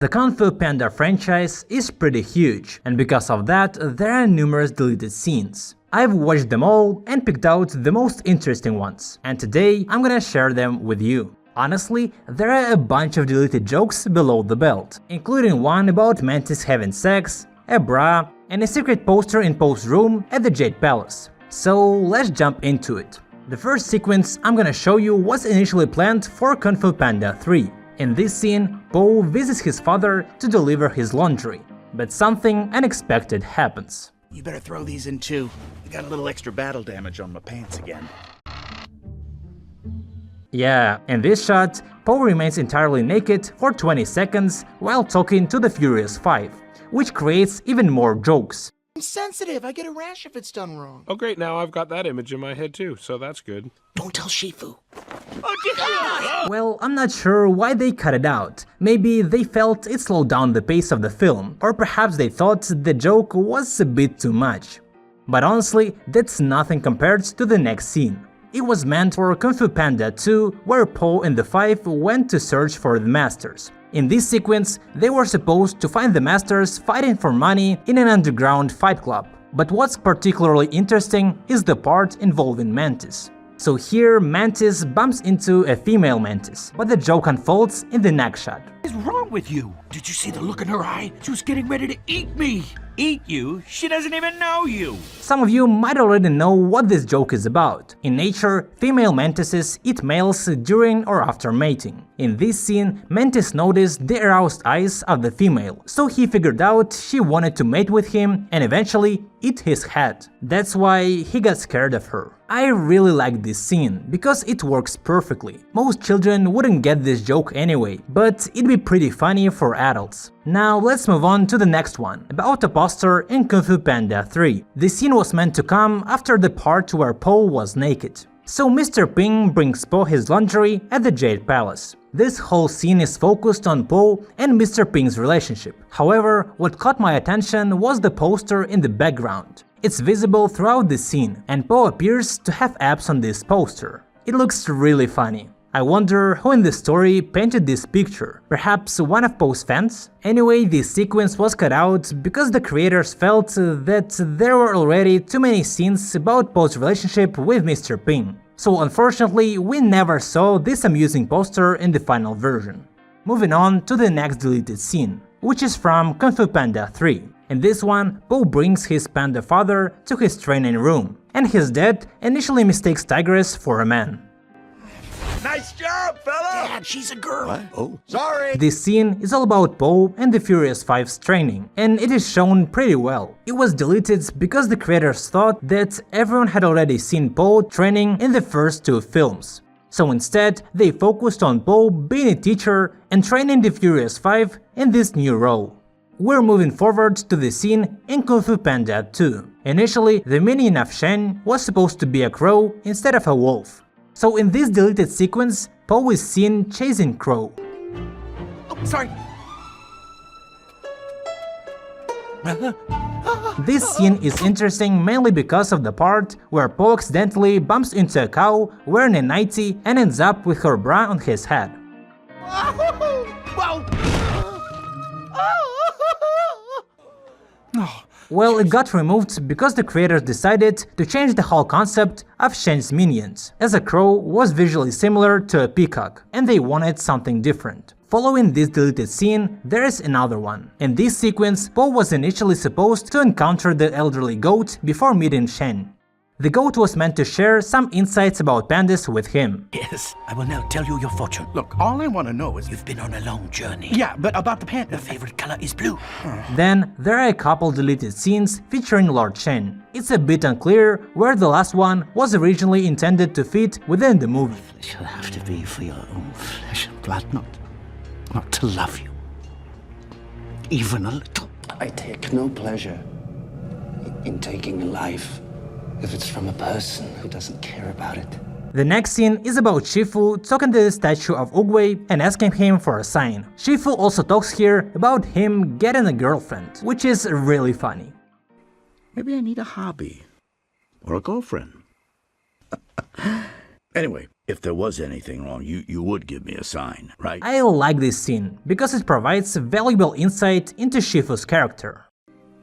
The Kung Fu Panda franchise is pretty huge, and because of that, there are numerous deleted scenes. I've watched them all and picked out the most interesting ones, and today I'm gonna share them with you. Honestly, there are a bunch of deleted jokes below the belt, including one about Mantis having sex, a bra, and a secret poster in Poe's room at the Jade Palace. So let's jump into it. The first sequence I'm gonna show you was initially planned for Kung Fu Panda 3. In this scene, Poe visits his father to deliver his laundry, but something unexpected happens. You better throw these in too. I got a little extra battle damage on my pants again. Yeah, in this shot, Poe remains entirely naked for 20 seconds while talking to the Furious Five, which creates even more jokes. I'm sensitive, I get a rash if it's done wrong. Oh great, now I've got that image in my head too, so that's good. Don't tell Shifu. Well, I'm not sure why they cut it out. Maybe they felt it slowed down the pace of the film, or perhaps they thought the joke was a bit too much. But honestly, that's nothing compared to the next scene. It was meant for Kung Fu Panda 2, where Poe and the Five went to search for the Masters. In this sequence, they were supposed to find the Masters fighting for money in an underground fight club. But what's particularly interesting is the part involving Mantis. So here, Mantis bumps into a female Mantis, but the joke unfolds in the next shot. What is wrong with you? Did you see the look in her eye? She was getting ready to eat me. Eat you? She doesn't even know you. Some of you might already know what this joke is about. In nature, female mantises eat males during or after mating. In this scene, Mantis noticed the aroused eyes of the female, so he figured out she wanted to mate with him and eventually eat his head. That's why he got scared of her. I really like this scene, because it works perfectly. Most children wouldn't get this joke anyway, but it'd be pretty funny for adults. Now let's move on to the next one, about a poster in Kung Fu Panda 3. This scene was meant to come after the part where Poe was naked. So Mr. Ping brings Poe his laundry at the Jade Palace. This whole scene is focused on Poe and Mr. Ping's relationship. However, what caught my attention was the poster in the background. It's visible throughout the scene, and Poe appears to have abs on this poster. It looks really funny. I wonder who in the story painted this picture, perhaps one of Poe's fans? Anyway, this sequence was cut out because the creators felt that there were already too many scenes about Poe's relationship with Mr. Ping. So unfortunately, we never saw this amusing poster in the final version. Moving on to the next deleted scene, which is from Kung Fu Panda 3. In this one, Poe brings his panda father to his training room, and his dad initially mistakes Tigress for a man. Nice job, fella! Dad, she's a girl. What? Oh, sorry! This scene is all about Poe and the Furious Five's training, and it is shown pretty well. It was deleted because the creators thought that everyone had already seen Poe training in the first two films. So instead, they focused on Poe being a teacher and training the Furious Five in this new role. We're moving forward to the scene in Kung Fu Panda 2. Initially, the minion of Shen was supposed to be a crow instead of a wolf. So in this deleted sequence, Poe is seen chasing Crow. Oh, sorry. This scene is interesting mainly because of the part where Poe accidentally bumps into a cow wearing a nightie and ends up with her bra on his head. Well, it got removed because the creators decided to change the whole concept of Shen's minions, as a crow was visually similar to a peacock, and they wanted something different. Following this deleted scene, there is another one. In this sequence, Poe was initially supposed to encounter the elderly goat before meeting Shen. The goat was meant to share some insights about pandas with him. Yes, I will now tell you your fortune. Look, all I want to know is... You've been on a long journey. Yeah, but about the panda... Your favorite color is blue. Then, there are a couple deleted scenes featuring Lord Shen. It's a bit unclear where the last one was originally intended to fit within the movie. Flesh will have to be for your own flesh and blood, not to love you. Even a little. I take no pleasure in taking a life if it's from a person who doesn't care about it. The next scene is about Shifu talking to the statue of Oogway and asking him for a sign. Shifu also talks here about him getting a girlfriend, which is really funny. Maybe I need a hobby. Or a girlfriend. Anyway, If there was anything wrong, you would give me a sign, right? I like this scene because it provides valuable insight into Shifu's character.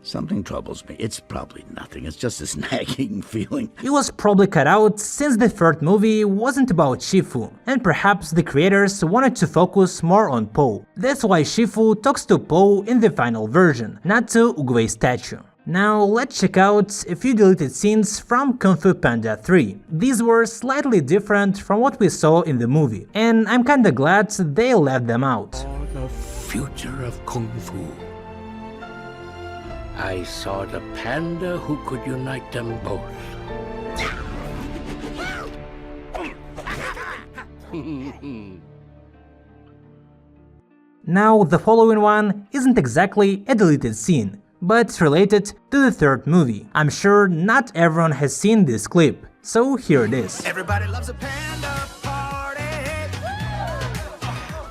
Something troubles me. It's probably nothing. It's just this nagging feeling. It was probably cut out since the third movie wasn't about Shifu, and perhaps the creators wanted to focus more on Po. That's why Shifu talks to Po in the final version, not to Oogway's statue. Now let's check out a few deleted scenes from Kung Fu Panda 3. These were slightly different from what we saw in the movie, and I'm kinda glad they left them out. For the future of Kung Fu. I saw the panda who could unite them both. Now the following one isn't exactly a deleted scene, but it's related to the third movie. I'm sure not everyone has seen this clip, so here it is. Everybody loves a panda party.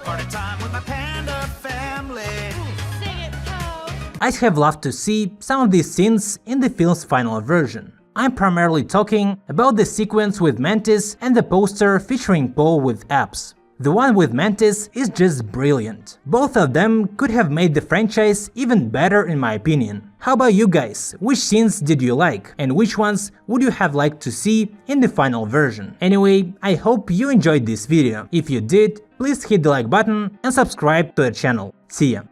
Party time with my panda family. I'd have loved to see some of these scenes in the film's final version. I'm primarily talking about the sequence with Mantis and the poster featuring Po with abs. The one with Mantis is just brilliant. Both of them could have made the franchise even better in my opinion. How about you guys? Which scenes did you like? And which ones would you have liked to see in the final version? Anyway, I hope you enjoyed this video. If you did, please hit the like button and subscribe to the channel. See ya!